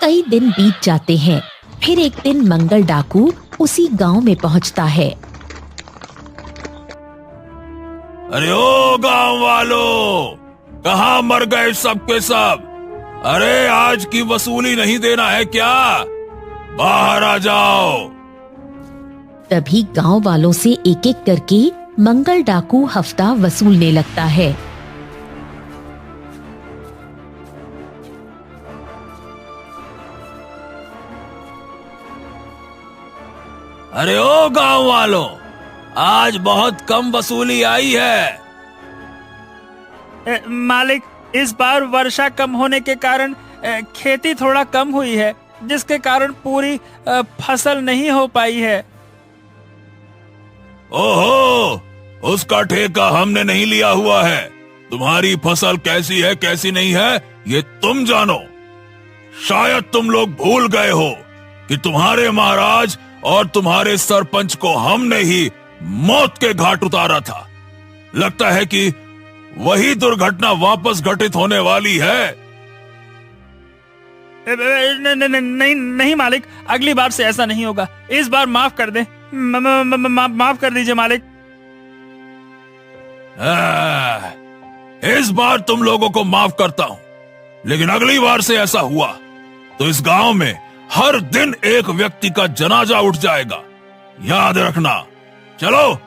कई दिन बीत जाते हैं। फिर एक दिन मंगल डाकू उसी गांव में पहुंचता है। अरे ओ गांव वालों, कहाँ मर गए सब के सब? अरे आज की वसूली नहीं देना है क्या? बाहर आ जाओ। तभी गांव वालों से एक एक करके मंगल डाकू हफ्ता वसूलने लगता है। अरे ओ गांव वालों, आज बहुत कम वसूली आई है। मालिक, इस बार वर्षा कम होने के कारण खेती थोड़ा कम हुई है, जिसके कारण पूरी फसल नहीं हो पाई है। ओहो, उसका ठेका हमने नहीं लिया हुआ है। तुम्हारी फसल कैसी है कैसी नहीं है ये तुम जानो। शायद तुम लोग भूल गए हो कि तुम्हारे महाराज और तुम्हारे सरपंच को हमने ही मौत के घाट उतारा था। लगता है कि वही दुर्घटना वापस घटित होने वाली है। नहीं मालिक, अगली बार से ऐसा नहीं होगा। इस बार माफ कर दे, माफ कर दीजिए मालिक। इस बार तुम लोगों को माफ करता हूं, लेकिन अगली बार से ऐसा हुआ तो इस गांव में हर दिन एक व्यक्ति का जनाजा उठ जाएगा, याद रखना। चलो।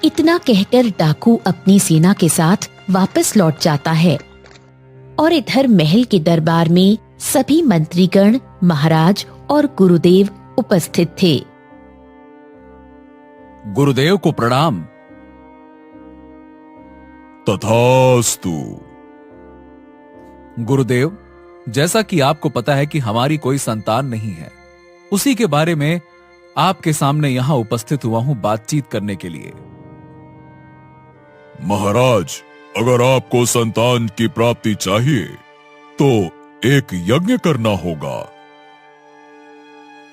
इतना कहकर डाकू अपनी सेना के साथ वापस लौट जाता है और इधर महल के दरबार में सभी मंत्रीगण, महाराज और गुरुदेव उपस्थित थे। गुरुदेव को प्रणाम। तथास्तु। गुरुदेव, जैसा कि आपको पता है कि हमारी कोई संतान नहीं है, उसी के बारे में आपके सामने यहां उपस्थित हुआ हूं बातचीत करने के लिए। महाराज, अगर आपको संतान की प्राप्ति चाहिए तो एक यज्ञ करना होगा।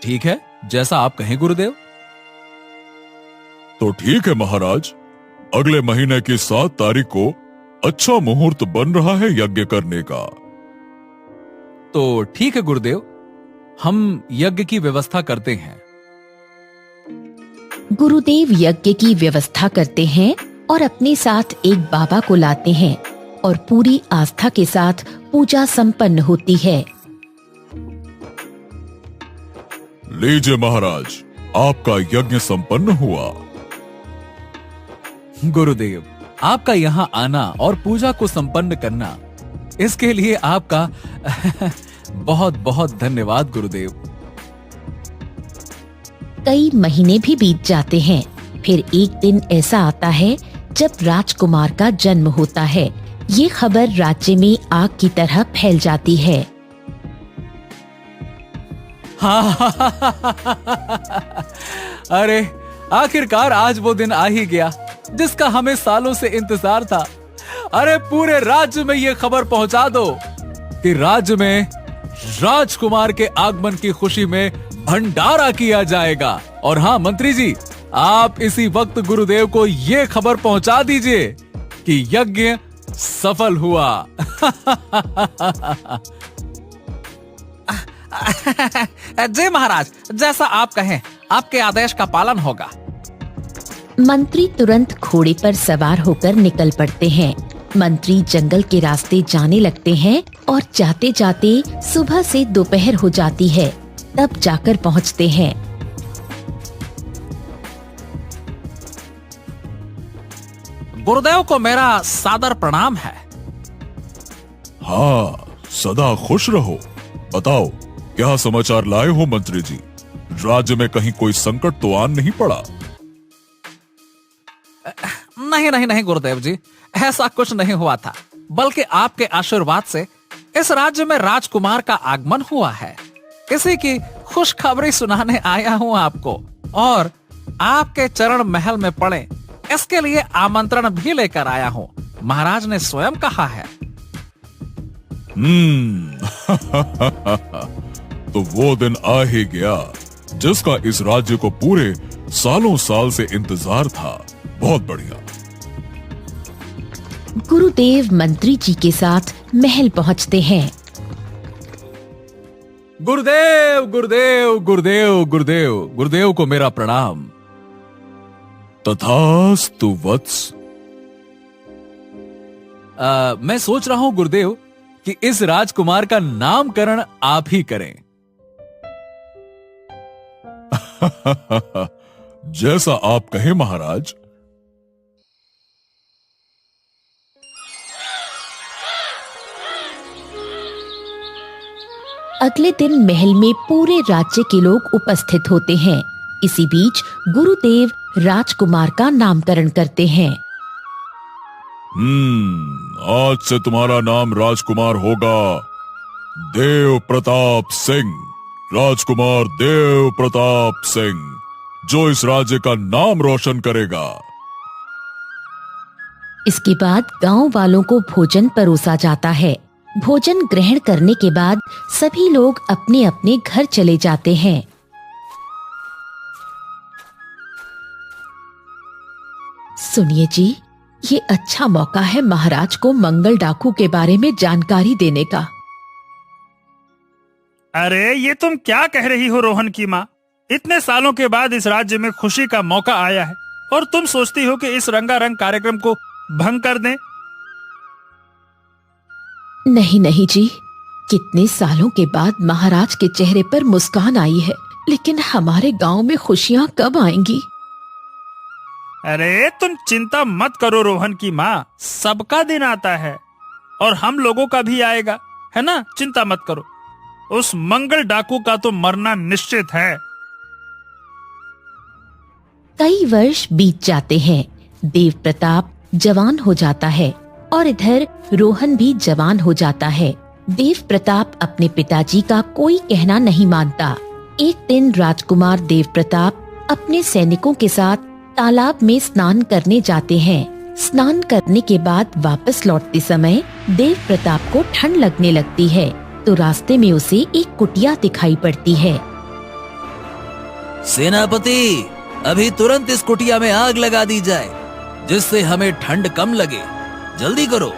ठीक है, जैसा आप कहें गुरुदेव। तो ठीक है महाराज, अगले महीने की 7 तारीख को अच्छा मुहूर्त बन रहा है यज्ञ करने का। तो ठीक है गुरुदेव, हम यज्ञ की व्यवस्था करते हैं। गुरुदेव यज्ञ की व्यवस्था करते हैं और अपने साथ एक बाबा को लाते हैं और पूरी आस्था के साथ पूजा संपन्न होती है। लीजिए महाराज, आपका यज्ञ संपन्न हुआ। गुरुदेव, आपका यहाँ आना और पूजा को संपन्न करना, इसके लिए आपका बहुत बहुत धन्यवाद गुरुदेव। कई महीने भी बीत जाते हैं। फिर एक दिन ऐसा आता है जब राजकुमार का जन्म होता है। ये खबर राज्य में आग की तरह फैल जाती है। अरे आखिरकार आज वो दिन आ ही गया जिसका हमें सालों से इंतजार था। अरे पूरे राज्य में ये खबर पहुंचा दो कि राज्य में राजकुमार के आगमन की खुशी में भंडारा किया जाएगा। और हाँ मंत्री जी, आप इसी वक्त गुरुदेव को ये खबर पहुंचा दीजिए कि यज्ञ सफल हुआ। जी महाराज, जैसा आप कहें, आपके आदेश का पालन होगा। मंत्री तुरंत घोड़े पर सवार होकर निकल पड़ते हैं। मंत्री जंगल के रास्ते जाने लगते हैं और जाते जाते सुबह से दोपहर हो जाती है, तब जाकर पहुंचते हैं। गुरुदेव को मेरा सादर प्रणाम है। हाँ, सदा खुश रहो। बताओ, क्या समाचार लाए हो मंत्री जी? राज्य में कहीं कोई संकट तो आन नहीं पड़ा? नहीं गुरुदेव जी, ऐसा कुछ नहीं हुआ था, बल्कि आपके आशीर्वाद से इस राज्य में राजकुमार का आगमन हुआ है। इसी की खुशखबरी सुनाने आया हूँ आपको, और आपके चरण महल में पड़े इसके लिए आमंत्रण भी लेकर आया हूँ। महाराज ने स्वयं कहा है। तो वो दिन आ ही गया जिसका इस राज्य को पूरे सालों साल से इंतजार था। बहुत बढ़िया। गुरुदेव मंत्री जी के साथ महल पहुंचते हैं। गुरुदेव गुरुदेव गुरुदेव गुरुदेव गुरुदेव को मेरा प्रणाम। तथास्तु वत्स। मैं सोच रहा हूं गुरुदेव कि इस राजकुमार का नामकरण आप ही करें। जैसा आप कहें महाराज। अगले दिन महल में पूरे राज्य के लोग उपस्थित होते हैं। इसी बीच गुरुदेव राजकुमार का नामकरण करते हैं। आज से तुम्हारा नाम राजकुमार होगा देव प्रताप सिंह। राजकुमार देव प्रताप सिंह, जो इस राज्य का नाम रोशन करेगा। इसके बाद गांव वालों को भोजन परोसा जाता है। भोजन ग्रहण करने के बाद सभी लोग अपने अपने घर चले जाते हैं। सुनिए जी, ये अच्छा मौका है महाराज को मंगल डाकू के बारे में जानकारी देने का। अरे ये तुम क्या कह रही हो रोहन की माँ? इतने सालों के बाद इस राज्य में खुशी का मौका आया है और तुम सोचती हो कि इस रंगारंग कार्यक्रम को भंग कर दें? नहीं नहीं जी, कितने सालों के बाद महाराज के चेहरे पर मुस्कान आई है, लेकिन हमारे गांव में खुशियां कब आएंगी? अरे तुम चिंता मत करो रोहन की माँ, सबका दिन आता है और हम लोगों का भी आएगा, है ना? चिंता मत करो। उस मंगल डाकू का तो मरना निश्चित है। कई वर्ष बीत जाते हैं। देव प्रताप जवान हो जाता है और इधर रोहन भी जवान हो जाता है। देव प्रताप अपने पिताजी का कोई कहना नहीं मानता। एक दिन राजकुमार देव प्रताप अपने सैनिकों के साथ तालाब में स्नान करने जाते हैं। स्नान करने के बाद वापस लौटते समय देव प्रताप को ठंड लगने लगती है, तो रास्ते में उसे एक कुटिया दिखाई पड़ती है। सेनापति, अभी तुरंत इस कुटिया में आग लगा दी जाए, जिससे हमें ठंड कम लगे। जल्दी करो।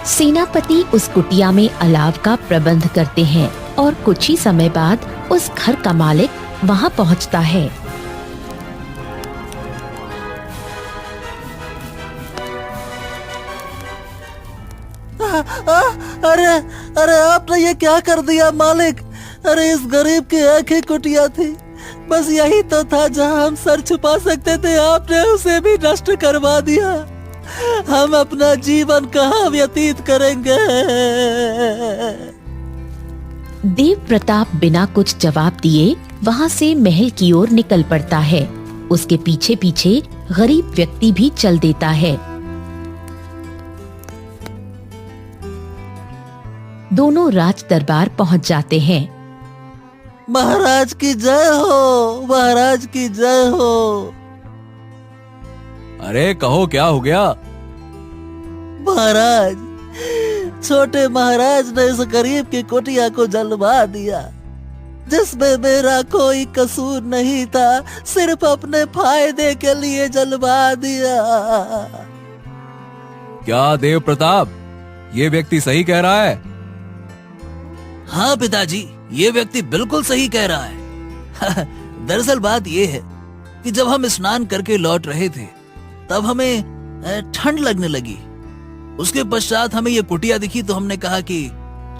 सेनापति उस कुटिया में अलाव का प्रबंध करते हैं और कुछ ही समय बाद उस घर का मालिक वहां पहुंचता है। अरे अरे आपने ये क्या कर दिया मालिक? अरे इस गरीब की एक ही कुटिया थी, बस यही तो था जहां हम सर छुपा सकते थे, आपने उसे भी नष्ट करवा दिया। हम अपना जीवन कहाँ व्यतीत करेंगे? देव प्रताप बिना कुछ जवाब दिए वहां से महल की ओर निकल पड़ता है। उसके पीछे पीछे गरीब व्यक्ति भी चल देता है। दोनों राज दरबार पहुंच जाते हैं। महाराज की जय हो, महाराज की जय हो। अरे कहो, क्या हो गया? महाराज, छोटे महाराज ने इस गरीब की कुटिया को जलवा दिया, जिसमें मेरा कोई कसूर नहीं था, सिर्फ अपने फायदे के लिए जलवा दिया। क्या देव प्रताप, ये व्यक्ति सही कह रहा है? हाँ पिताजी, ये व्यक्ति बिल्कुल सही कह रहा है। दरअसल बात ये है कि जब हम स्नान करके लौट रहे थे, तब हमें ठंड लगने लगी। उसके पश्चात हमें ये कुटिया दिखी, तो हमने कहा कि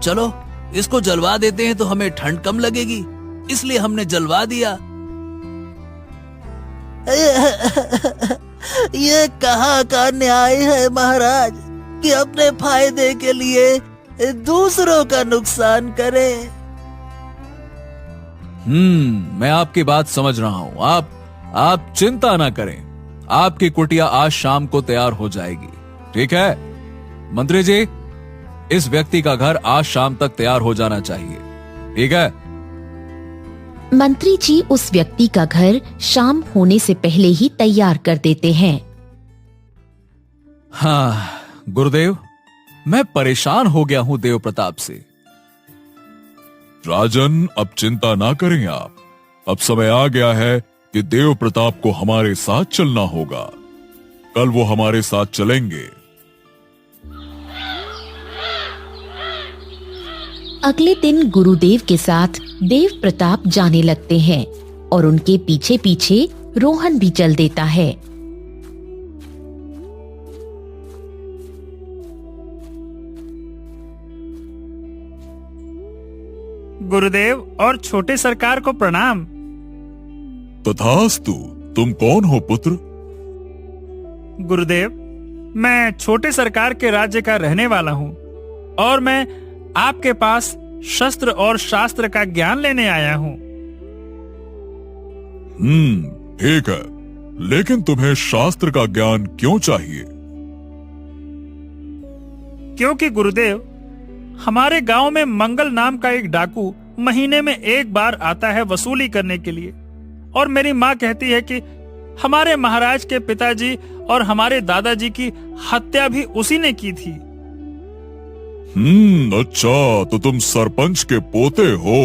चलो इसको जलवा देते हैं, तो हमें ठंड कम लगेगी, इसलिए हमने जलवा दिया। ये कहाँ का न्याय है महाराज कि अपने फायदे के लिए दूसरों का नुकसान करें? मैं आपकी बात समझ रहा हूँ। आप चिंता ना करें, आपकी कुटिया आज शाम को तैयार हो जाएगी। ठीक है मंत्री जी, इस व्यक्ति का घर आज शाम तक तैयार हो जाना चाहिए। ठीक है? मंत्री जी उस व्यक्ति का घर शाम होने से पहले ही तैयार कर देते हैं। हाँ गुरुदेव, मैं परेशान हो गया हूँ देव प्रताप से। राजन, अब चिंता ना करें आप। अब समय आ गया है कि देव प्रताप को हमारे साथ चलना होगा। कल वो हमारे साथ चलेंगे। अगले दिन गुरुदेव के साथ देव प्रताप जाने लगते हैं और उनके पीछे पीछे रोहन भी चल देता है। गुरुदेव और छोटे सरकार को प्रणाम। तथास्तु। तुम कौन हो पुत्र? गुरुदेव, मैं छोटे सरकार के राज्य का रहने वाला हूँ और मैं आपके पास शस्त्र और शास्त्र का ज्ञान लेने आया हूँ। ठीक है, लेकिन तुम्हें शास्त्र का ज्ञान क्यों चाहिए? क्योंकि गुरुदेव, हमारे गांव में मंगल नाम का एक डाकू महीने में एक बार आता है वसूली करने के लिए, और मेरी माँ कहती है कि हमारे महाराज के पिताजी और हमारे दादाजी की हत्या भी उसी ने की थी। अच्छा, तो तुम सरपंच के पोते हो।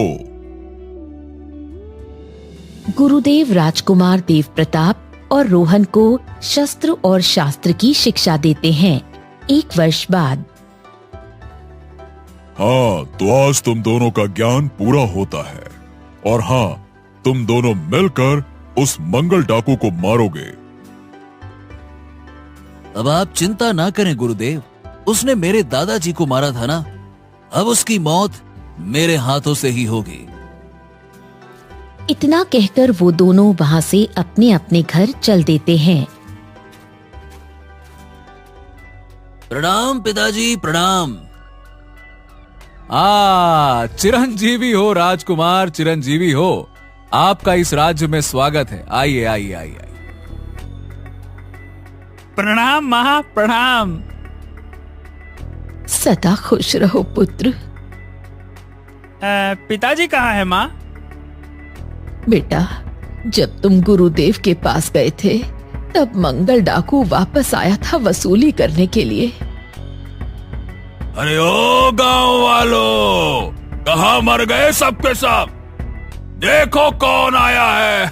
गुरुदेव राजकुमार देव प्रताप और रोहन को शस्त्र और शास्त्र की शिक्षा देते हैं। 1 वर्ष बाद। हाँ, तो आज तुम दोनों का ज्ञान पूरा होता है, और हाँ, तुम दोनों मिलकर उस मंगल डाकू को मारोगे। अब आप चिंता ना करें गुरुदेव, उसने मेरे दादाजी को मारा था ना, अब उसकी मौत मेरे हाथों से ही होगी। इतना कहकर वो दोनों वहां से अपने अपने घर चल देते हैं। प्रणाम पिताजी, प्रणाम। चिरंजीवी हो राजकुमार, चिरंजीवी हो। आपका इस राज्य में स्वागत है। आइए आइए आइए। प्रणाम महा, प्रणाम। सदा खुश रहो पुत्र। पिताजी कहाँ है माँ? बेटा, जब तुम गुरुदेव के पास गए थे तब मंगल डाकू वापस आया था वसूली करने के लिए। अरे ओ गांव वालों, कहाँ मर गए सबके सब? देखो कौन आया है।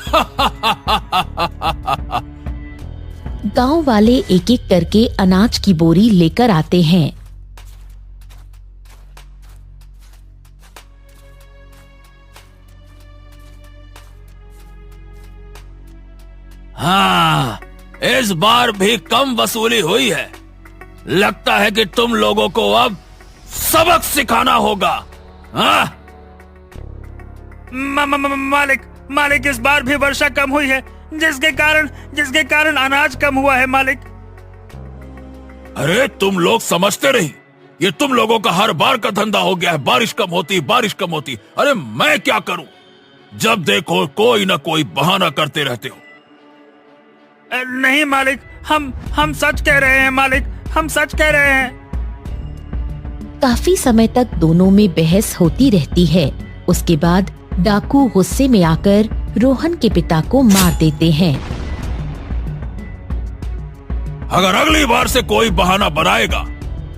गांव वाले एक एक करके अनाज की बोरी लेकर आते हैं। हाँ, इस बार भी कम वसूली हुई है। लगता है कि तुम लोगों को अब सबक सिखाना होगा। हाँ? मालिक, मालिक, इस बार भी वर्षा कम हुई है, जिसके कारण अनाज कम हुआ है मालिक। अरे तुम लोग समझते नहीं, ये तुम लोगों का हर बार का धंधा हो गया है। बारिश कम होती, बारिश कम होती। अरे मैं क्या करूं? जब देखो कोई ना कोई बहाना करते रहते हो। नहीं मालिक, हम सच कह रहे हैं मालिक, हम सच कह रहे हैं। काफी समय तक दोनों में बहस होती रहती है। उसके बाद डाकू गुस्से में आकर रोहन के पिता को मार देते हैं। अगर अगली बार से कोई बहाना बनाएगा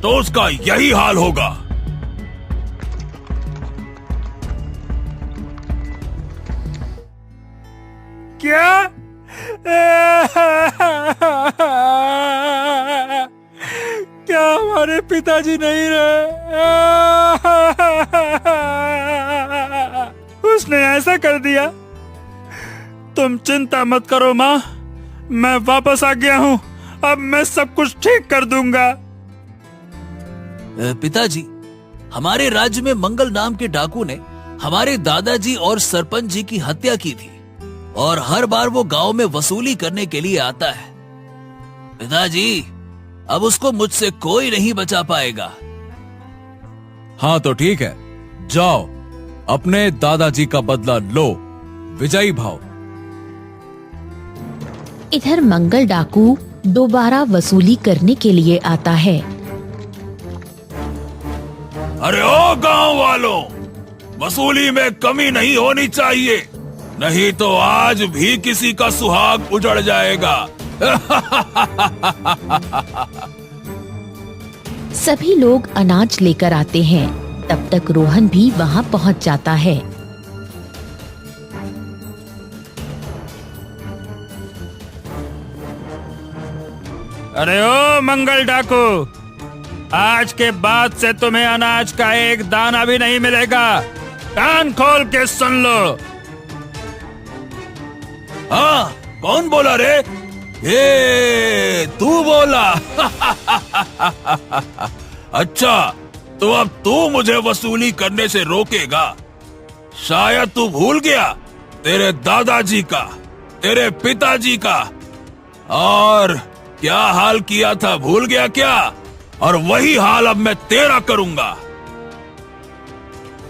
तो उसका यही हाल होगा। क्या? क्या हमारे पिताजी नहीं रहे? उसने ऐसा कर दिया। तुम चिंता मत करो माँ, मैं वापस आ गया हूँ। अब मैं सब कुछ ठीक कर दूंगा। पिताजी, हमारे राज्य में मंगल नाम के डाकू ने हमारे दादाजी और सरपंच जी की हत्या की थी, और हर बार वो गांव में वसूली करने के लिए आता है। पिताजी, अब उसको मुझसे कोई नहीं बचा पाएगा। हाँ तो ठीक है, जाओ अपने दादाजी का बदला लो, विजयी भाव। इधर मंगल डाकू दोबारा वसूली करने के लिए आता है। अरे ओ गांव वालों, वसूली में कमी नहीं होनी चाहिए, नहीं तो आज भी किसी का सुहाग उजड़ जाएगा। सभी लोग अनाज लेकर आते हैं। तब तक रोहन भी वहां पहुंच जाता है। अरे ओ मंगल डाकू, आज के बाद से तुम्हें अनाज का एक दाना भी नहीं मिलेगा। कान खोल के सुन लो। हाँ, कौन बोला रे? ये तू बोला? अच्छा, तो अब तू मुझे वसूली करने से रोकेगा? शायद तू भूल गया तेरे दादाजी का, तेरे पिताजी का, और क्या हाल किया था, भूल गया क्या? और वही हाल अब मैं तेरा करूंगा।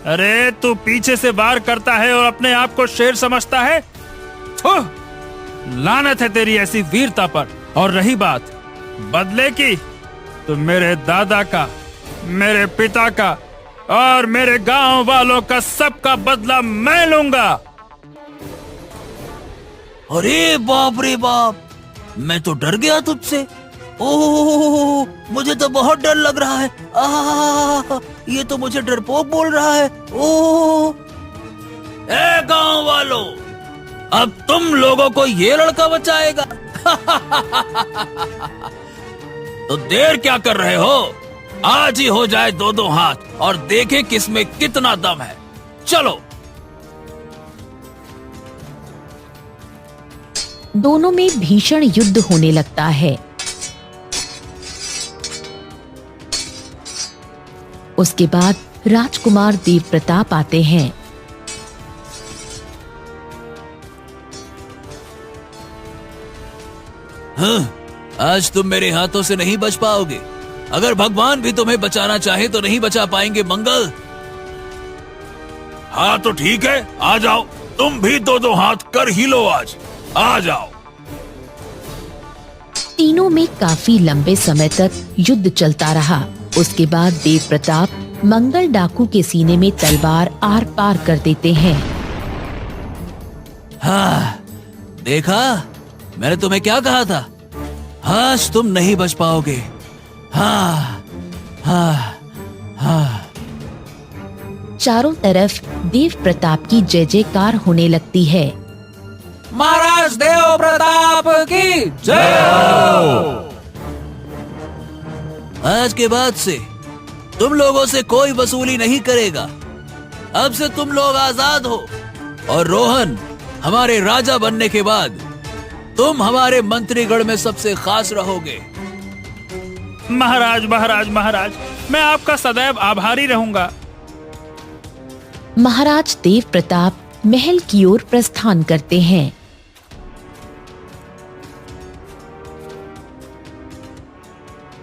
अरे तू पीछे से वार करता है और अपने आप को शेर समझता है। थू, लानत है तेरी ऐसी वीरता पर। और रही बात बदले की, तो मेरे दादा का, मेरे पिता का और मेरे गांव वालों का सबका बदला मैं लूंगा। अरे बाप रे बाप, मैं तो डर गया तुझसे। ओह, मुझे तो बहुत डर लग रहा है। ये तो मुझे डरपोक बोल रहा है। ओह, ए गांव वालों, अब तुम लोगों को ये लड़का बचाएगा? तो देर क्या कर रहे हो? आज ही हो जाए दो दो हाथ और देखें किसमें कितना दम है। चलो। दोनों में भीषण युद्ध होने लगता है। उसके बाद राजकुमार देव प्रताप आते हैं। हाँ, आज तुम मेरे हाथों से नहीं बच पाओगे। अगर भगवान भी तुम्हें बचाना चाहे तो नहीं बचा पाएंगे मंगल। हाँ तो ठीक है, आ जाओ। तुम भी दो दो हाथ कर ही लो आज। आ जाओ। तीनों में काफी लंबे समय तक युद्ध चलता रहा। उसके बाद देव प्रताप मंगल डाकू के सीने में तलवार आर पार कर देते हैं। हाँ, देखा, मैंने तुम्हें क्या कहा था? आज तुम नहीं बच पाओगे। हाँ, हाँ, हाँ। चारों तरफ देव प्रताप की जय जयकार होने लगती है। महाराज देव प्रताप की जय हो। आज के बाद से तुम लोगों से कोई वसूली नहीं करेगा। अब से तुम लोग आजाद हो। और रोहन, हमारे राजा बनने के बाद तुम हमारे मंत्रीगण में सबसे खास रहोगे। महाराज महाराज महाराज, मैं आपका सदैव आभारी रहूंगा। महाराज देव प्रताप महल की ओर प्रस्थान करते हैं।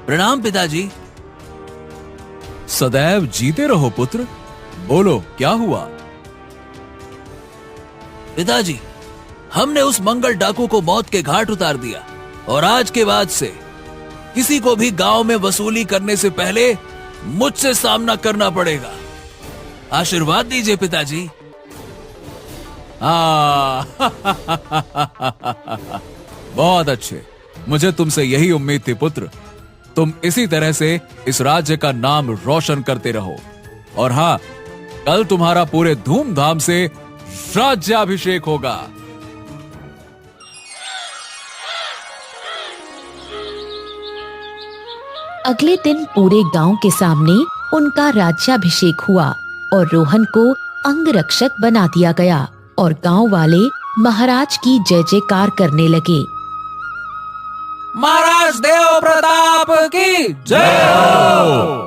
प्रणाम पिताजी। सदैव जीते रहो पुत्र। बोलो, क्या हुआ? पिताजी, हमने उस मंगल डाकू को मौत के घाट उतार दिया और आज के बाद से किसी को भी गांव में वसूली करने से पहले मुझसे सामना करना पड़ेगा। आशीर्वाद दीजिए पिताजी। बहुत अच्छे। मुझे तुमसे यही उम्मीद थी पुत्र। तुम इसी तरह से इस राज्य का नाम रोशन करते रहो। और हाँ, कल तुम्हारा पूरे धूमधाम से राज्याभिषेक होगा। अगले दिन पूरे गांव के सामने उनका राज्याभिषेक हुआ और रोहन को अंगरक्षक बना दिया गया और गांव वाले महाराज की जय जयकार करने लगे। महाराज देव प्रताप की जय हो।